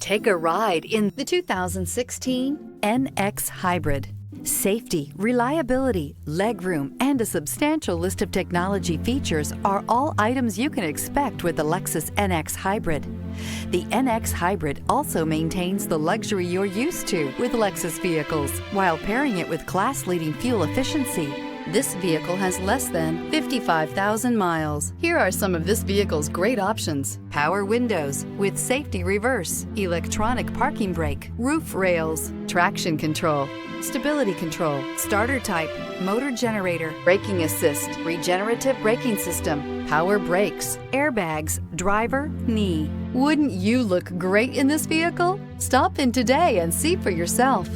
Take a ride in the 2016 NX Hybrid. Safety, reliability, legroom, and a substantial list of technology features are all items you can expect with the Lexus NX Hybrid. The NX Hybrid also maintains the luxury you're used to with Lexus vehicles, while pairing it with class-leading fuel efficiency. This vehicle has less than 55,000 miles. Here are some of this vehicle's great options: power windows with safety reverse, electronic parking brake, roof rails, traction control, stability control, starter type, motor generator, braking assist, regenerative braking system, power brakes, airbags, driver, knee. Wouldn't you look great in this vehicle? Stop in today and see for yourself.